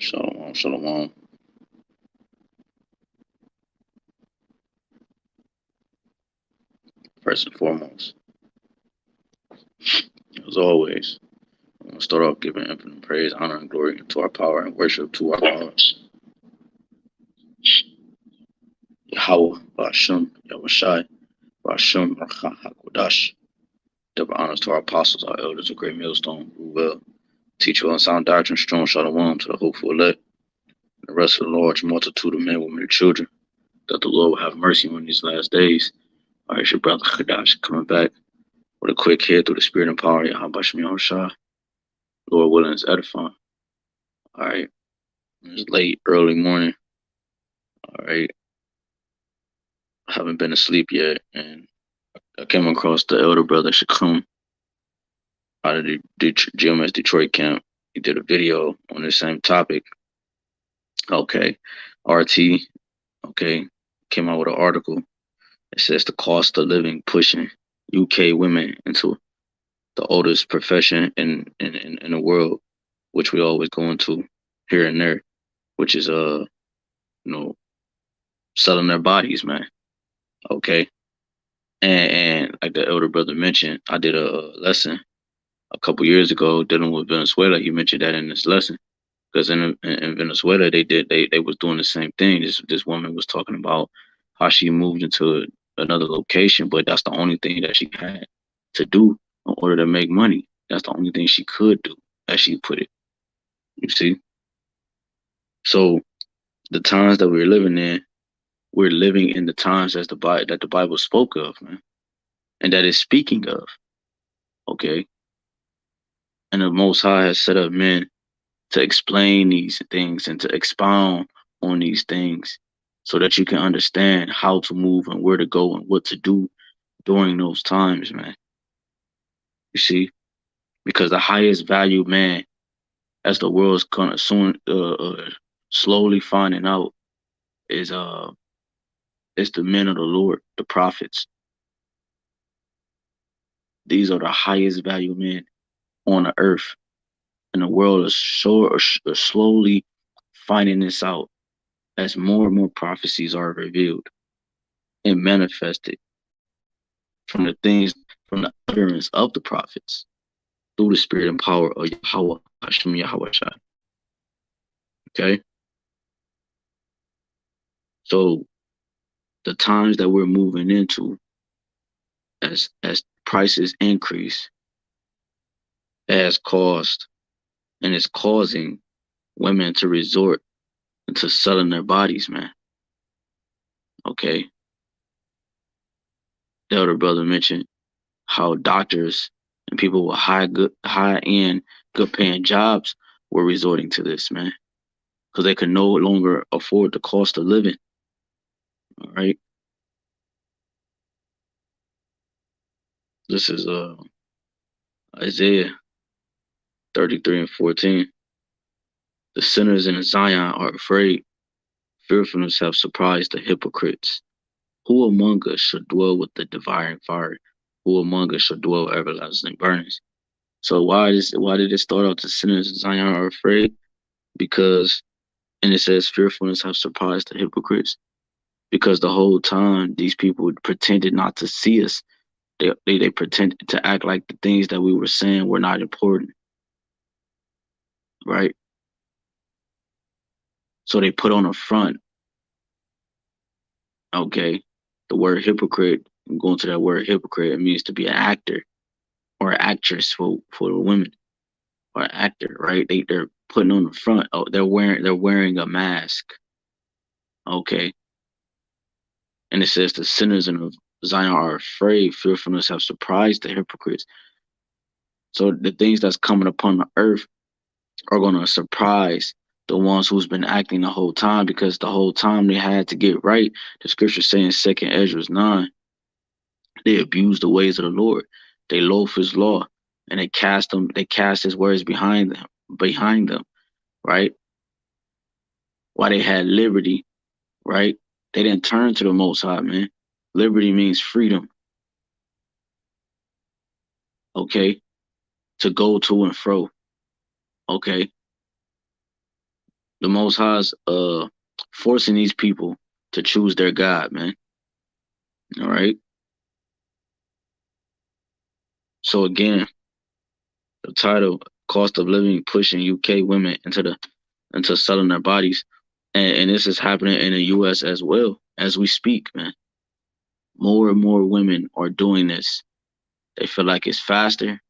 Shalom, shalom. First and foremost, as always, I'm going to start off giving infinite praise, honor, and glory to our power and worship to our Lord, Yahawah, BAHASHAM, YAHAWASHI, BAHASHAM, HAQADASH. Double honors to our apostles, our elders, a great millstone, who will teach well and sound doctrine, strong shalom to the hopeful elect, and the rest of the large multitude of men, women, and children, that the Lord will have mercy on these last days. All right, your brother HAQADASH coming back with a quick hit through the spirit and power of YAHAWASHI. Lord willing, is edifying. All right, it's late, early morning. All right, I haven't been asleep yet, and I came across the elder brother Shakum out of the GMS Detroit camp. He did a video on the same topic. Okay, RT, okay, came out with an article. It says the cost of living pushing UK women into the oldest profession in the world, which we always go into here and there, which is selling their bodies, man. Okay. And like the elder brother mentioned, I did a lesson a couple years ago dealing with Venezuela. He mentioned that in this lesson, because in Venezuela they was doing the same thing. This woman was talking about how she moved into another location, but that's the only thing that she had to do in order to make money. That's the only thing she could do, as she put it. You see, so the times that we're living in, we're living in the times that the Bible spoke of, man, and that is speaking of. Okay, and the Most High has set up men to explain these things and to expound on these things so that you can understand how to move and where to go and what to do during those times, man. You see, because the highest value man, as the world's gonna soon slowly finding out, is the men of the Lord, the prophets. These are the highest value men on the earth, and the world is slowly finding this out as more and more prophecies are revealed and manifested from the things, from the utterance of the prophets through the spirit and power of Yahawah, Hashem Yahawashai. Okay? So the times that we're moving into, as prices increase, has caused and is causing women to resort into selling their bodies, man. Okay? The elder brother mentioned how doctors and people with high end, good paying jobs were resorting to this, man, because they could no longer afford the cost of living. All right. This is Isaiah 33:14. The sinners in Zion are afraid. Fearfulness have surprised the hypocrites. Who among us should dwell with the devouring fire? Who among us should dwell everlasting burnings? So why did it start out the sinners in Zion are afraid? Because, and it says fearfulness have surprised the hypocrites. Because the whole time these people pretended not to see us. They pretended to act like the things that we were saying were not important. Right? So they put on a front. Okay. The word hypocrite, going to that word hypocrite, it means to be an actor or an actress for the women, or an actor, right? They're putting on the front. Oh, they're wearing a mask. Okay. And it says the sinners in Zion are afraid, fearfulness have surprised the hypocrites. So the things that's coming upon the earth are gonna surprise the ones who's been acting the whole time, because the whole time they had to get right. The scripture saying 2nd Ezra 9, they abused the ways of the Lord. They loathe his law, and they cast his words behind them, right? While they had liberty, right? They didn't turn to the Most High, man. Liberty means freedom. Okay? To go to and fro. Okay? The Most High's forcing these people to choose their God, man. All right. So again, the title, cost of living pushing UK women into selling their bodies. And this is happening in the US as well as we speak, man. More and more women are doing this. They feel like it's faster.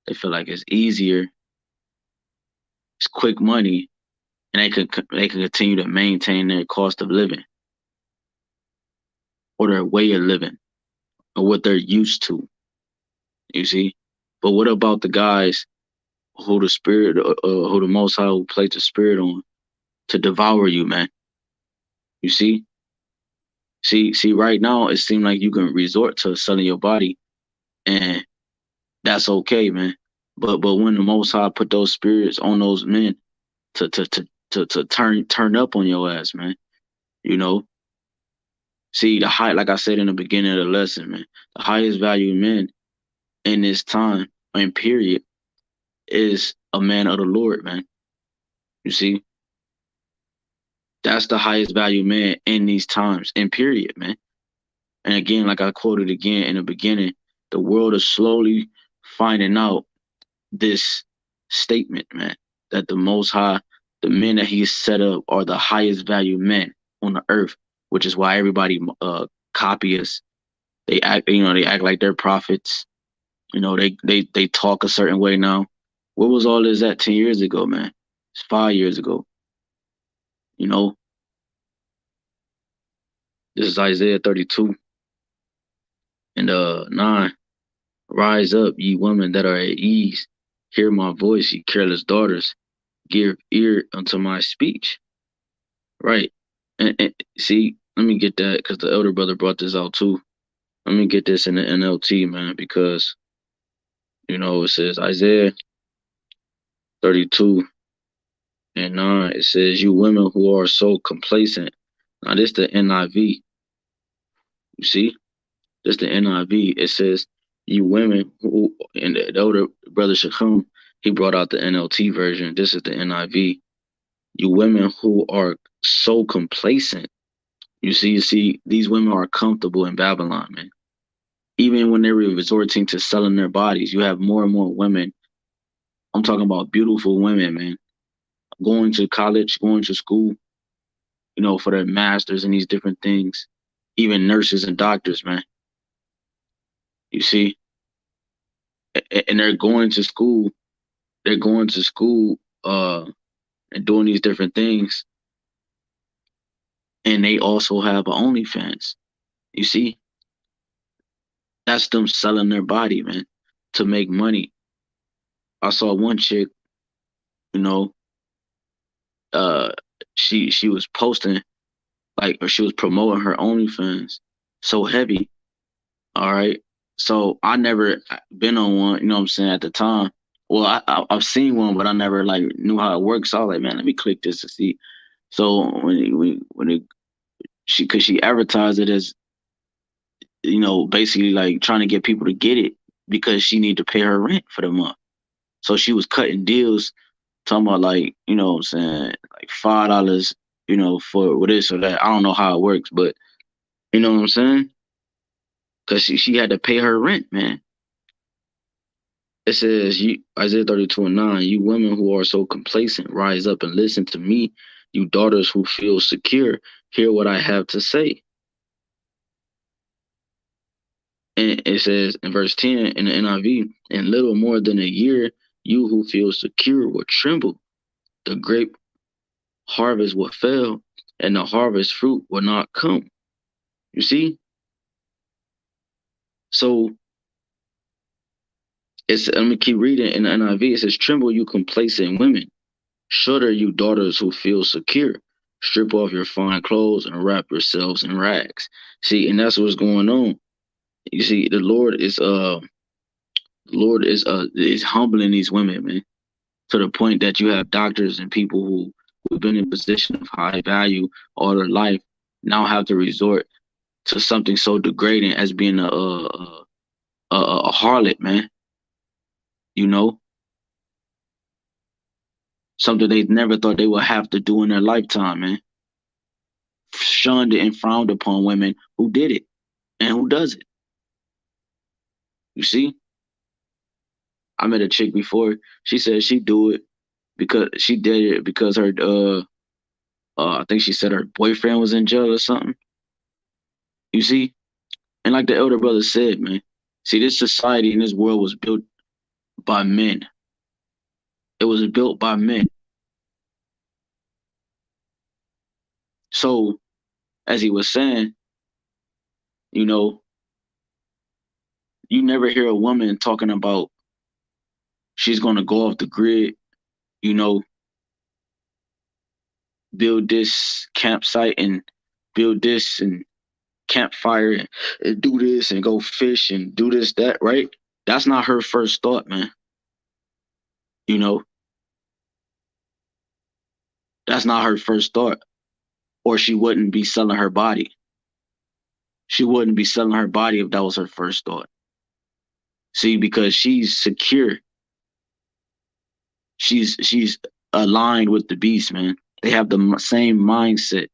They feel like it's easier. It's quick money, and they can continue to maintain their cost of living or their way of living or what they're used to. You see, but what about the guys who the spirit, who the Most High who placed the spirit on to devour you, man? You see. Right now it seems like you can resort to selling your body, and that's okay, man. But when the Most High put those spirits on those men to turn up on your ass, man, you know. See, like I said in the beginning of the lesson, man, the highest value men in this time and period is a man of the Lord, man. You see, that's the highest value man in these times and period, man. And again, like I quoted again in the beginning, the world is slowly finding out this statement, man, that the Most High, the men that He set up are the highest value men on the earth, which is why everybody copy us. They act, they act like they're prophets. They talk a certain way now. Where was all this at 10 years ago, man? It's 5 years ago. You know, this is Isaiah 32 and 9. Rise up, ye women that are at ease. Hear my voice, ye careless daughters. Give ear unto my speech. Right. And see, let me get that because the elder brother brought this out too. Let me get this in the NLT, man, because, it says Isaiah 32 and 9. It says, you women who are so complacent. Now, this the NIV. You see? This the NIV. It says, you women who, and the elder brother Shachum, he brought out the NLT version. This is the NIV. You women who are so complacent. You see, these women are comfortable in Babylon, man. Even when they were resorting to selling their bodies, you have more and more women. I'm talking about beautiful women, man, going to college, going to school, for their masters and these different things. Even nurses and doctors, man. You see, and they're going to school. They're going to school and doing these different things. And they also have an OnlyFans. You see, that's them selling their body, man, to make money. I saw one chick, you know, she was posting or she was promoting her OnlyFans so heavy. All right. So I never been on one, you know what I'm saying, at the time. Well, I've seen one, but I never knew how it works. So I was like, man, let me click this to see. So cause she advertised it as, basically trying to get people to get it because she need to pay her rent for the month. So she was cutting deals, talking about you know what I'm saying, $5, for this or that. I don't know how it works, but you know what I'm saying? Cause she had to pay her rent, man. It says, Isaiah 32 and 9, you women who are so complacent, rise up and listen to me. You daughters who feel secure, hear what I have to say. And it says in verse 10 in the NIV, in little more than a year, you who feel secure will tremble. The grape harvest will fail, and the harvest fruit will not come. You see? So let me keep reading in the NIV. It says, tremble, you complacent women. Shudder, you daughters who feel secure. Strip off your fine clothes and wrap yourselves in rags. See, and that's what's going on. You see, the Lord is humbling these women, man, to the point that you have doctors and people who've been in a position of high value all their life now have to resort to something so degrading as being a harlot, man. You know, Something they never thought they would have to do in their lifetime, man. Shunned and frowned upon women who did it and who does it. You see? I met a chick before. She said she do it because she did it because her I think she said her boyfriend was in jail or something. You see? And like the elder brother said, man, see, this society and this world was built by men. It was built by men. So, as he was saying, you know, you never hear a woman talking about she's going to go off the grid, you know, build this campsite and build this and campfire and do this and go fish and do this, that, right? That's not her first thought, man. You know, that's not her first thought. Or she wouldn't be selling her body. She wouldn't be selling her body if that was her first thought. See, because she's secure. She's aligned with the beast, man. They have the same mindset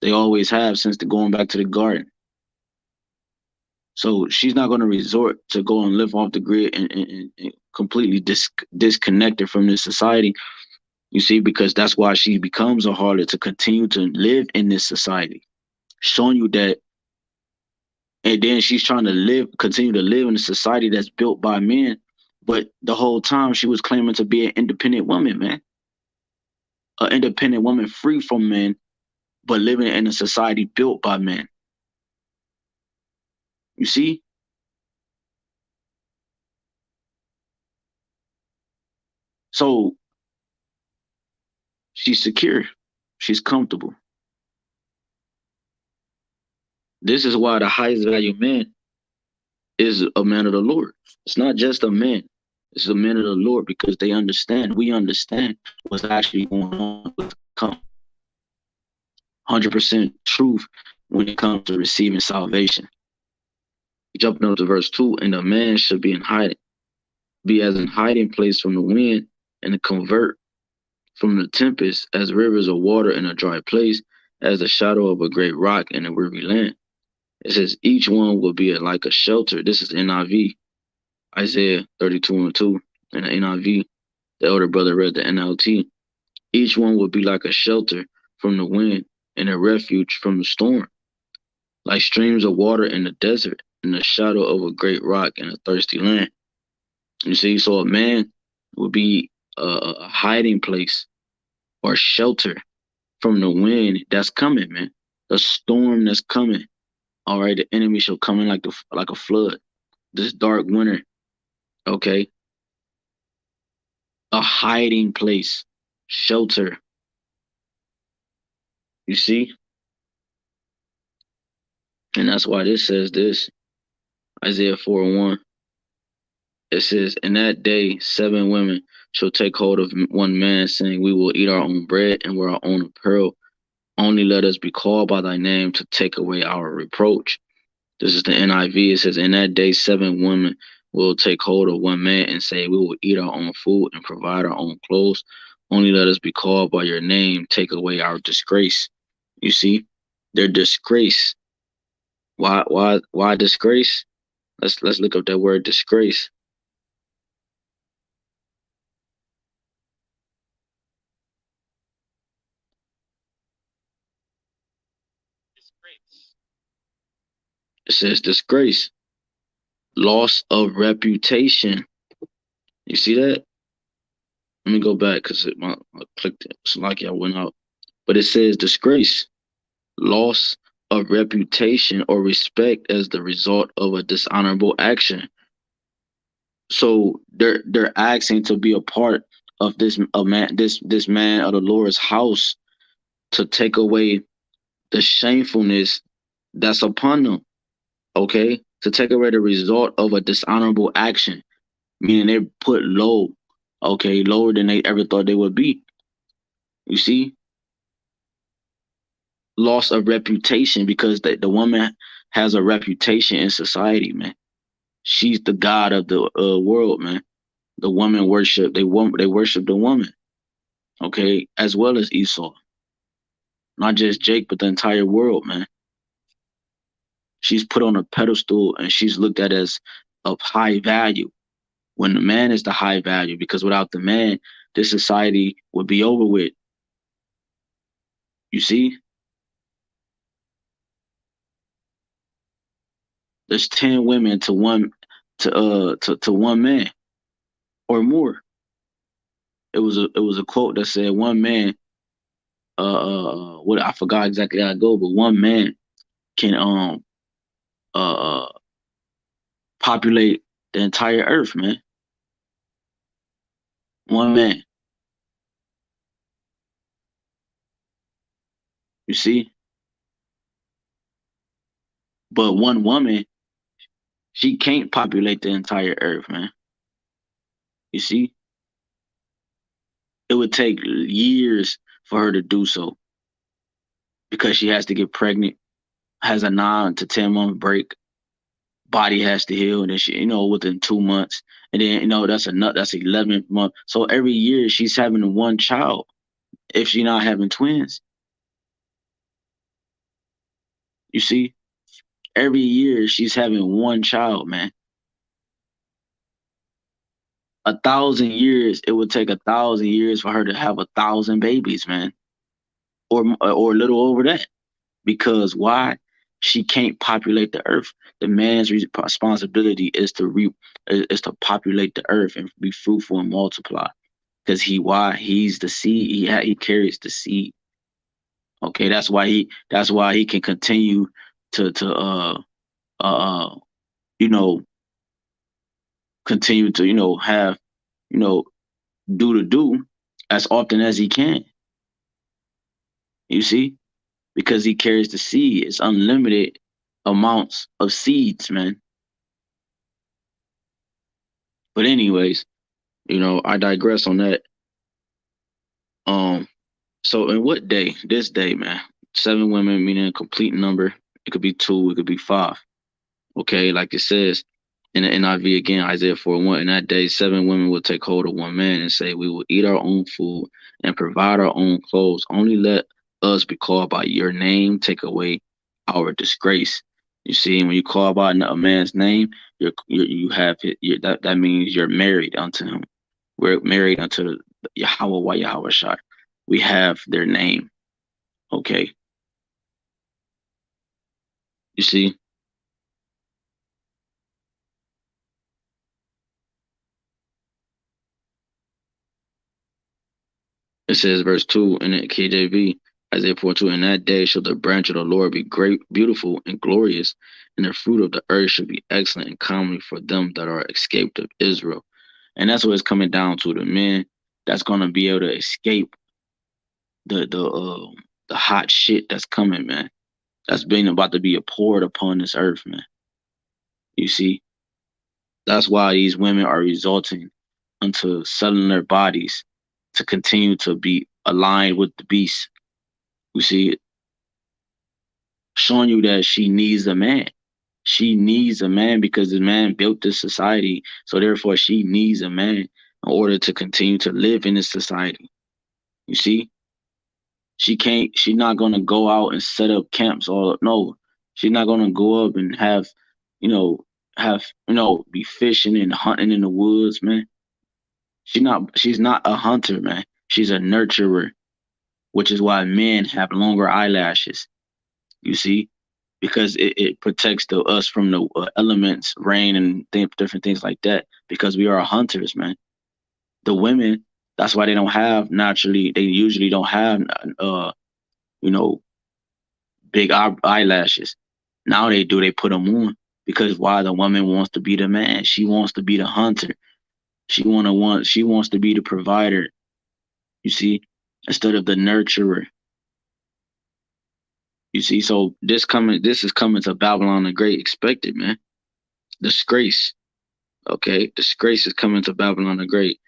they always have since going back to the garden. So she's not going to resort to go and live off the grid and completely disconnected from this society. You see, because that's why she becomes a harlot, to continue to live in this society, showing you that. And then she's trying to continue to live in a society that's built by men. But the whole time she was claiming to be an independent woman, man. An independent woman free from men, but living in a society built by men. You see? So she's secure. She's comfortable. This is why the highest value man is a man of the Lord. It's not just a man. It's a man of the Lord, because we understand what's actually going on with 100% truth when it comes to receiving salvation. Jumping up to verse 2, and a man should be as in hiding place from the wind, and to convert from the tempest, as rivers of water in a dry place, as the shadow of a great rock in a weary land. It says each one will be like a shelter. This is NIV, Isaiah 32:2. In the NIV, the elder brother read the NLT. Each one will be like a shelter from the wind and a refuge from the storm, like streams of water in the desert, in the shadow of a great rock in a thirsty land. You see, so a man will be a hiding place or shelter from the wind that's coming, man. The storm that's coming. All right, the enemy shall come in like a flood. This dark winter, okay? A hiding place, shelter. You see? And that's why this says this. Isaiah 4:1. It says, in that day, 7 women shall take hold of one man, saying, we will eat our own bread and wear our own apparel. Only let us be called by thy name to take away our reproach. This is the NIV. It says, in that day, 7 women will take hold of one man and say, we will eat our own food and provide our own clothes. Only let us be called by your name, take away our disgrace. You see, their disgrace. Why disgrace? Let's look up that word disgrace. It says disgrace, loss of reputation. You see that? Let me go back because I clicked it. It's like I went out. But it says disgrace, loss of reputation or respect as the result of a dishonorable action. So they're asking to be a part of this man of the Lord's house, to take away the shamefulness that's upon them. Okay, to take away the result of a dishonorable action, meaning they're put low, okay, lower than they ever thought they would be. You see, loss of reputation, because the woman has a reputation in society, man. She's the god of the world, man. The woman worship. They worship the woman. okay, as well as Esau. Not just Jake, but the entire world, man. She's put on a pedestal and she's looked at as of high value when the man is the high value, because without the man, this society would be over with. You see, there's 10 women to one man or more. It was a quote that said one man, what, I forgot exactly how it go, but one man can uh populate the entire earth, man. One man. You see, but one woman, she can't populate the entire earth, man. You see, it would take years for her to do so because she has to get pregnant, has a 9 to 10 month break, body has to heal, and then she, within 2 months, and then that's 11th month. So every year she's having one child if she's not having twins. You see, every year she's having one child, man. 1,000 years, it would take 1,000 years for her to have 1,000 babies, man, or a little over that. Because why? She can't populate the earth. The man's responsibility is to populate the earth and be fruitful and multiply. Because he's the seed. He carries the seed. Okay, that's why he can continue to uh you know continue to have you know do as often as he can. You see, because he carries the seed. It's unlimited amounts of seeds, man. But anyways, I digress on that. Um, so in what day? This day, man. 7 women meaning a complete number. It could be two, it could be five. Okay, like it says in the NIV again, Isaiah 4:1. In that day, 7 women will take hold of one man and say, we will eat our own food and provide our own clothes. Only let us be called by your name, take away our disgrace. You see, when you call by a man's name, you have it. That means you're married unto him. We're married unto the YAHAWAH, YAHAWASHI. We have their name. Okay, you see. It says, verse 2 in the KJV, Isaiah 4:2, in that day shall the branch of the Lord be great, beautiful, and glorious, and the fruit of the earth shall be excellent and comely for them that are escaped of Israel. And that's what it's coming down to, the men that's going to be able to escape the hot shit that's coming, man. That's being about to be poured upon this earth, man. You see, that's why these women are resulting into selling their bodies to continue to be aligned with the beast. You see, showing you that she needs a man. She needs a man because the man built this society. So therefore, she needs a man in order to continue to live in this society. You see, she's not gonna go out and set up camps all no. She's not gonna go up and you know, be fishing and hunting in the woods, man. She's not a hunter, man. She's a nurturer, which is why men have longer eyelashes. You see, because it protects us from the elements, rain, and different things like that. Because we are hunters, man. The women, that's why they don't have naturally. They usually don't have, you know, big eyelashes. Now they do. They put them on because why? The woman wants to be the man. She wants to be the hunter. She wants to be the provider. You see, instead of the nurturer. You see, so this is coming to Babylon the Great. Expected, man. Disgrace. Okay, disgrace is coming to Babylon the Great.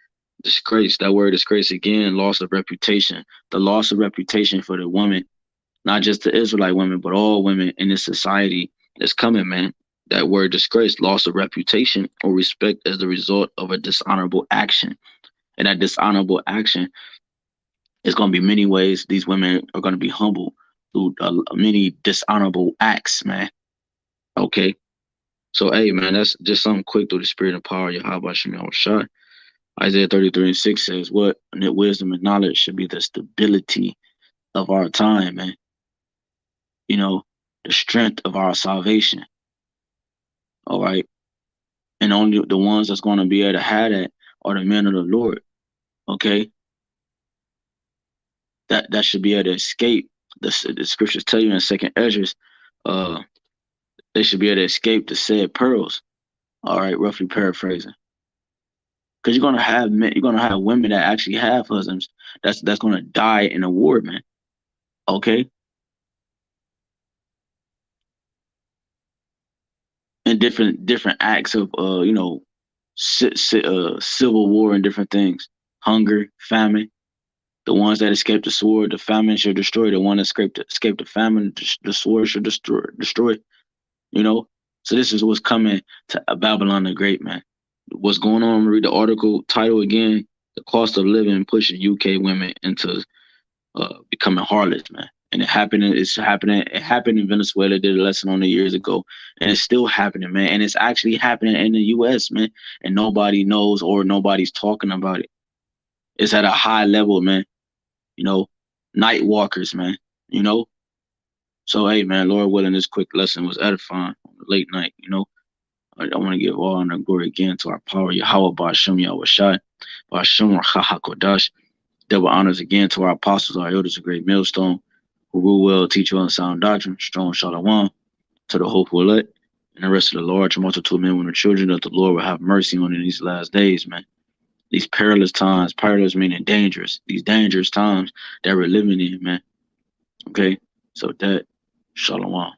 Disgrace, that word disgrace again, loss of reputation. The loss of reputation for the woman, not just the Israelite women, but all women in this society is coming, man. That word disgrace, loss of reputation or respect as the result of a dishonorable action. And that dishonorable action It's going to be many ways these women are going to be humbled through many dishonorable acts, man. Okay. So, hey, man, that's just something quick through the spirit and power of YAHWASHI YAHWASHI. Isaiah 33:6 says, what? And that wisdom and knowledge should be the stability of our time, man. You know, the strength of our salvation. All right. And only the ones that's going to be able to have that are the men of the Lord. Okay. That should be able to escape. The scriptures tell you in Second Ezra, uh, they should be able to escape the said pearls. All right, roughly paraphrasing. Because you're gonna have men, you're gonna have women that actually have husbands that's gonna die in a war, man. Okay, and different acts of civil war and different things, hunger, famine. The ones that escape the sword, the famine should destroy. The one that escape the famine, the sword should destroy. You know, so this is what's coming to Babylon the Great, man. What's going on? Read the article title again. The cost of living pushing UK women into becoming harlots, man. And it happened. It's happening. It happened in Venezuela. Did a lesson on it years ago, and it's still happening, man. And it's actually happening in the U.S., man. And nobody knows or nobody's talking about it. It's at a high level, man. You know, night walkers, man. You know. So hey, man, Lord willing, this quick lesson was edifying on the late night. You know, I want to give all honor and glory again to our power, Yahawah, BAHASHAM, YAHWASHI, BAHASHAM, HAQADASH. Double honors again to our apostles, our elders, a great millstone, who rule well, teach well, and sound doctrine, strong shalom, to the hopeful elect, and the rest of the large multitude of men, women, and children that the Lord will have mercy on in these last days, man. These perilous times, perilous meaning dangerous, these dangerous times that we're living in, man. Okay, so that, shalom.